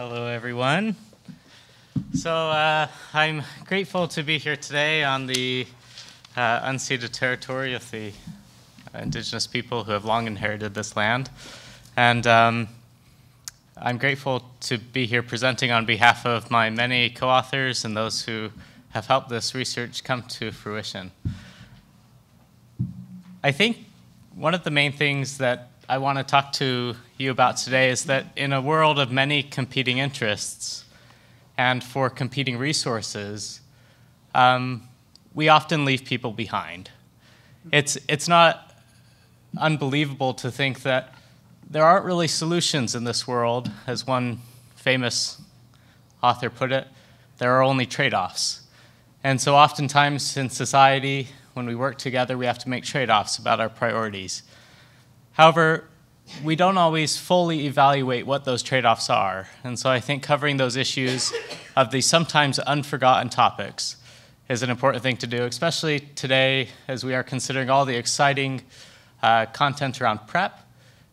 Hello, everyone. So I'm grateful to be here today on the unceded territory of the Indigenous people who have long inherited this land. And I'm grateful to be here presenting on behalf of my many co-authors and those who have helped this research come to fruition. I think one of the main things that I want to talk to you about today is that in a world of many competing interests and for competing resources, we often leave people behind. It's not unbelievable to think that there aren't really solutions in this world. As one famous author put it, there are only trade-offs. And so oftentimes in society, when we work together, we have to make trade-offs about our priorities. However, we don't always fully evaluate what those trade-offs are. And so I think covering those issues of these sometimes unforgotten topics is an important thing to do, especially today as we are considering all the exciting content around PrEP.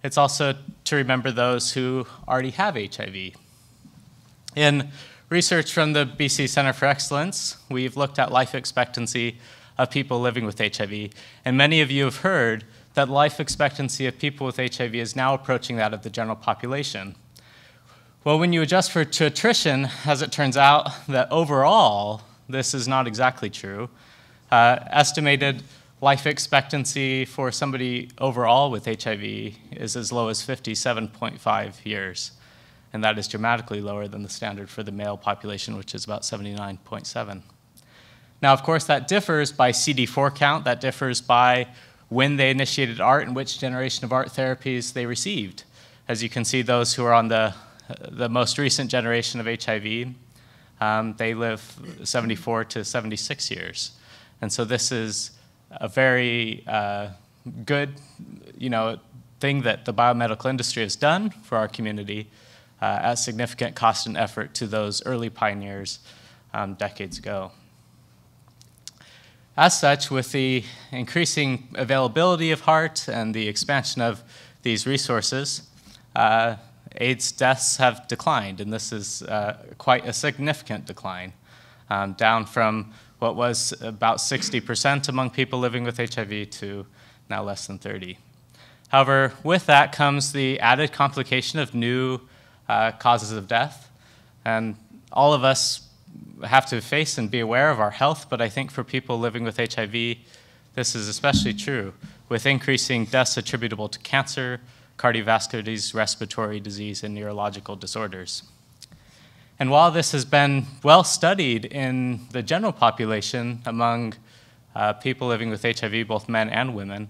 It's also to remember those who already have HIV. In research from the BC Centre for Excellence, we've looked at life expectancy of people living with HIV. And many of you have heard that life expectancy of people with HIV is now approaching that of the general population. Well, when you adjust for attrition, as it turns out that overall, this is not exactly true. Estimated life expectancy for somebody overall with HIV is as low as 57.5 years. And that is dramatically lower than the standard for the male population, which is about 79.7. Now, of course, that differs by CD4 count. That differs by when they initiated ART and which generation of ART therapies they received. As you can see, those who are on the most recent generation of HIV, they live 74 to 76 years. And so this is a very good thing that the biomedical industry has done for our community at significant cost and effort to those early pioneers decades ago. As such, with the increasing availability of HAART and the expansion of these resources, AIDS deaths have declined, and this is quite a significant decline, down from what was about 60% among people living with HIV to now less than 30%. However, with that comes the added complication of new causes of death, and all of us have to face and be aware of our health, but I think for people living with HIV, this is especially true, with increasing deaths attributable to cancer, cardiovascular disease, respiratory disease, and neurological disorders. And while this has been well studied in the general population among people living with HIV, both men and women,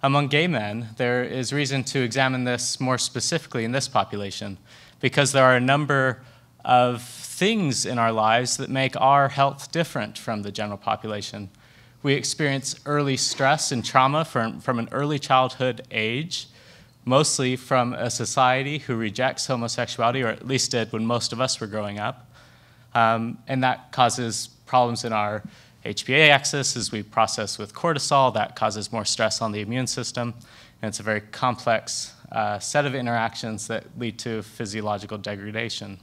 among gay men, there is reason to examine this more specifically in this population, because there are a number of things in our lives that make our health different from the general population. We experience early stress and trauma from an early childhood age, mostly from a society who rejects homosexuality, or at least did when most of us were growing up. And that causes problems in our HPA axis as we process with cortisol. That causes more stress on the immune system. And it's a very complex set of interactions that lead to physiological degradation.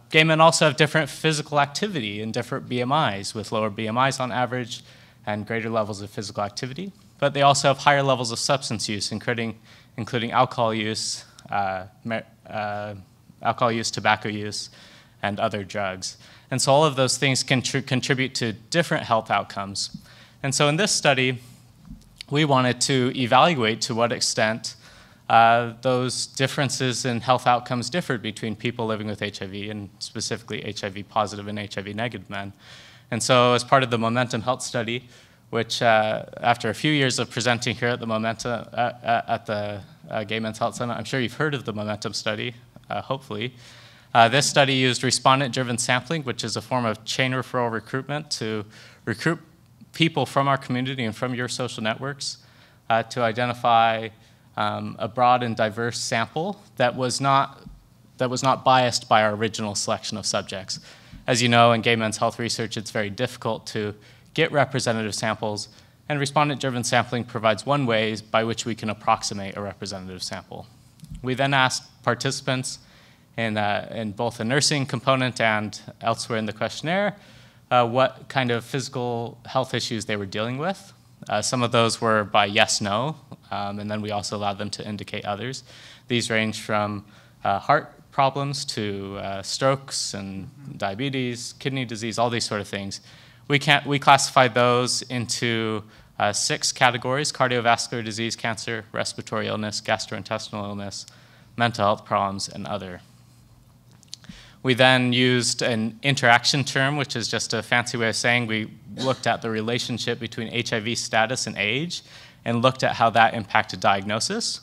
Gay men also have different physical activity and different BMIs, with lower BMIs on average and greater levels of physical activity. But they also have higher levels of substance use, including alcohol use, tobacco use, and other drugs. And so all of those things can contribute to different health outcomes. And so in this study, we wanted to evaluate to what extent those differences in health outcomes differed between people living with HIV, and specifically HIV positive and HIV negative men. And so as part of the Momentum Health Study, which after a few years of presenting here at the Momentum, at the Gay Men's Health Summit, I'm sure you've heard of the Momentum Study, hopefully. This study used respondent-driven sampling, which is a form of chain referral recruitment to recruit people from our community and from your social networks to identify a broad and diverse sample that was not biased by our original selection of subjects. As you know, in gay men's health research, it's very difficult to get representative samples, and respondent-driven sampling provides one way by which we can approximate a representative sample. We then asked participants in both the nursing component and elsewhere in the questionnaire, what kind of physical health issues they were dealing with. Some of those were by yes, no, and then we also allowed them to indicate others. These range from heart problems to strokes and diabetes, kidney disease, all these sort of things. We classified those into 6 categories: cardiovascular disease, cancer, respiratory illness, gastrointestinal illness, mental health problems, and other. We then used an interaction term, which is just a fancy way of saying we looked at the relationship between HIV status and age and looked at how that impacted diagnosis.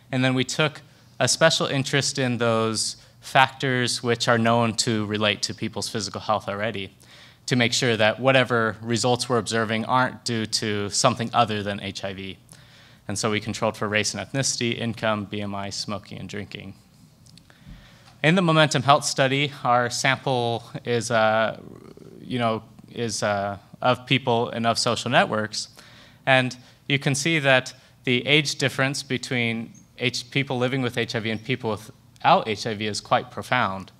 And then we took a special interest in those factors which are known to relate to people's physical health already, to make sure that whatever results we're observing aren't due to something other than HIV. And so we controlled for race and ethnicity, income, BMI, smoking, and drinking. In the Momentum Health study, our sample is, of people and of social networks. And you can see that the age difference between people living with HIV and people without HIV is quite profound.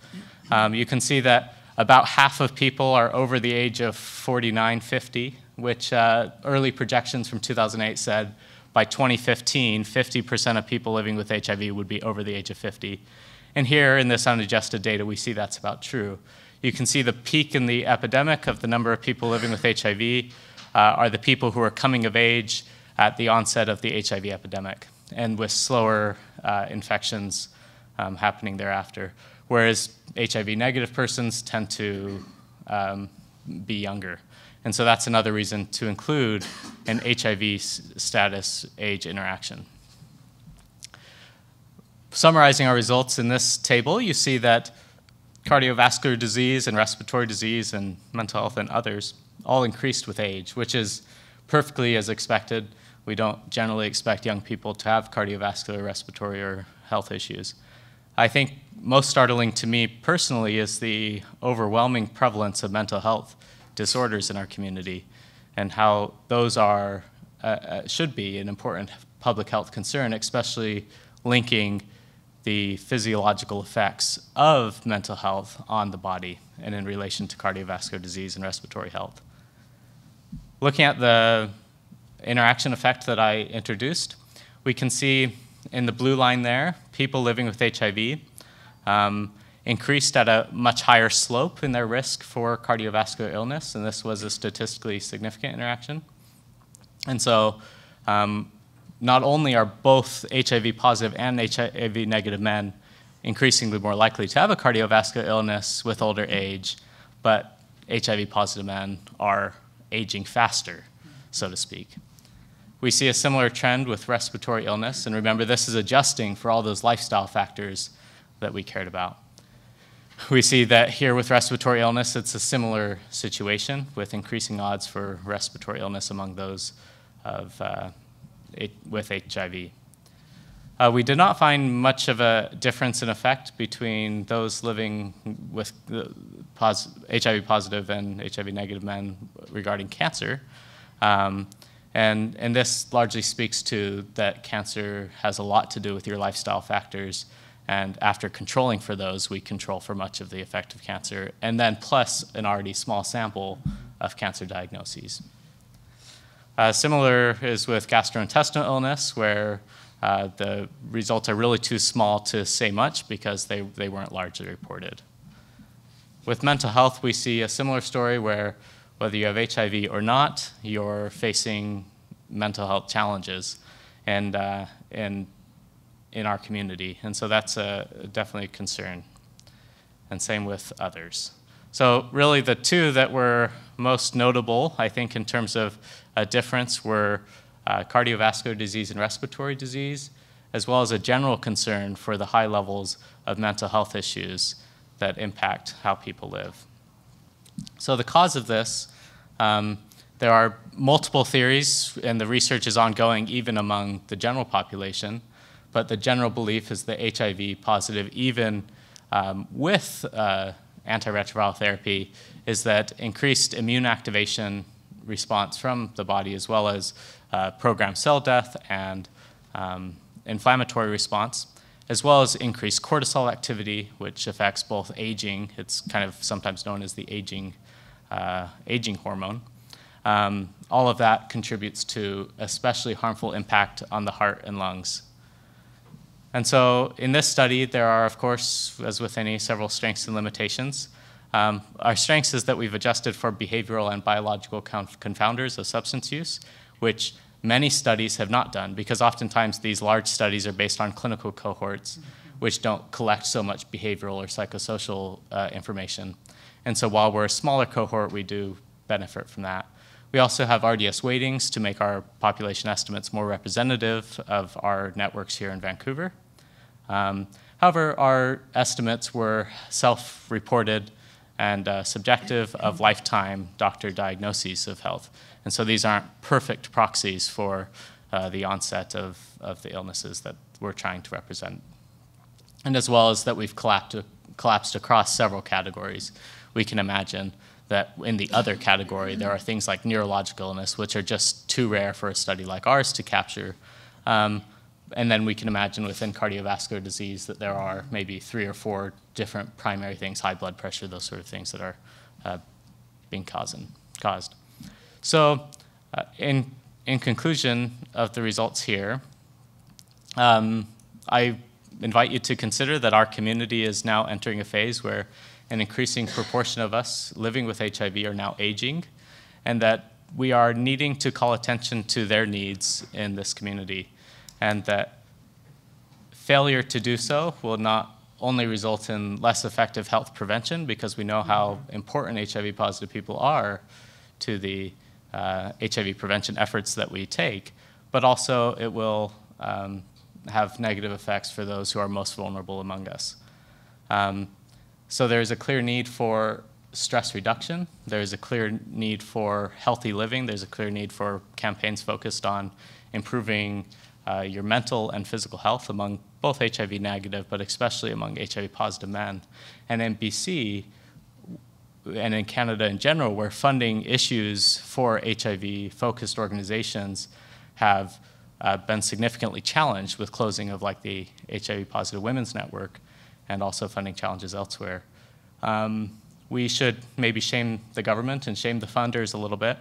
You can see that about half of people are over the age of 49, 50, which early projections from 2008 said by 2015, 50% of people living with HIV would be over the age of 50. And here in this unadjusted data, we see that's about true. You can see the peak in the epidemic of the number of people living with HIV are the people who are coming of age at the onset of the HIV epidemic, and with slower infections happening thereafter, whereas HIV-negative persons tend to be younger. And so that's another reason to include an HIV status age interaction. Summarizing our results in this table, you see that cardiovascular disease and respiratory disease and mental health and others all increased with age, which is perfectly as expected. We don't generally expect young people to have cardiovascular, respiratory, or health issues. I think most startling to me personally is the overwhelming prevalence of mental health disorders in our community and how those are, should be an important public health concern, especially linking the physiological effects of mental health on the body and in relation to cardiovascular disease and respiratory health. Looking at the interaction effect that I introduced, we can see in the blue line there, people living with HIV increased at a much higher slope in their risk for cardiovascular illness, and this was a statistically significant interaction. And so not only are both HIV positive and HIV negative men increasingly more likely to have a cardiovascular illness with older age, but HIV positive men are aging faster, so to speak. We see a similar trend with respiratory illness, and remember, this is adjusting for all those lifestyle factors that we cared about. We see that here with respiratory illness, it's a similar situation with increasing odds for respiratory illness among those with HIV. We did not find much of a difference in effect between those living with HIV positive and HIV negative men regarding cancer. And this largely speaks to that cancer has a lot to do with your lifestyle factors. And after controlling for those, we control for much of the effect of cancer, and then plus an already small sample of cancer diagnoses. Similar is with gastrointestinal illness, where the results are really too small to say much because they weren't largely reported. With mental health, we see a similar story where whether you have HIV or not, you're facing mental health challenges and in our community. And so that's definitely a concern. And same with others. So really the two that were most notable, I think, in terms of a difference were cardiovascular disease and respiratory disease, as well as a general concern for the high levels of mental health issues that impact how people live. So the cause of this, there are multiple theories, and the research is ongoing even among the general population, but the general belief is that HIV positive, even with antiretroviral therapy, is that increased immune activation response from the body, as well as programmed cell death and inflammatory response, as well as increased cortisol activity, which affects both aging. It's kind of sometimes known as the aging hormone. All of that contributes to especially harmful impact on the heart and lungs. And so in this study, there are, of course, as with any, several strengths and limitations. Our strengths is that we've adjusted for behavioral and biological confounders of substance use, which many studies have not done, because oftentimes these large studies are based on clinical cohorts, which don't collect so much behavioral or psychosocial information. And so while we're a smaller cohort, we do benefit from that. We also have RDS weightings to make our population estimates more representative of our networks here in Vancouver. However, our estimates were self-reported and subjective of lifetime doctor diagnoses of health. And so these aren't perfect proxies for the onset of the illnesses that we're trying to represent. And as well as that we've collapsed across several categories. We can imagine that in the other category, there are things like neurological illness, which are just too rare for a study like ours to capture. And then we can imagine within cardiovascular disease that there are maybe 3 or 4 different primary things, high blood pressure, those sort of things that are being caused. So in conclusion of the results here, I invite you to consider that our community is now entering a phase where an increasing proportion of us living with HIV are now aging, and that we are needing to call attention to their needs in this community, and that failure to do so will not only result in less effective health prevention, because we know how important HIV-positive people are to the HIV prevention efforts that we take, but also it will have negative effects for those who are most vulnerable among us. So there's a clear need for stress reduction. There's a clear need for healthy living. There's a clear need for campaigns focused on improving your mental and physical health among both HIV negative, but especially among HIV positive men. And in BC, and in Canada in general, where funding issues for HIV-focused organizations have been significantly challenged with closing of like the HIV-positive Women's Network, and also funding challenges elsewhere. We should maybe shame the government and shame the funders a little bit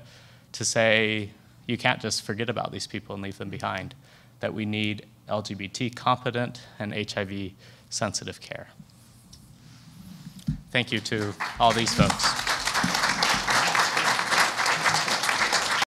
to say, you can't just forget about these people and leave them behind, that we need LGBT competent and HIV sensitive care. Thank you to all these folks.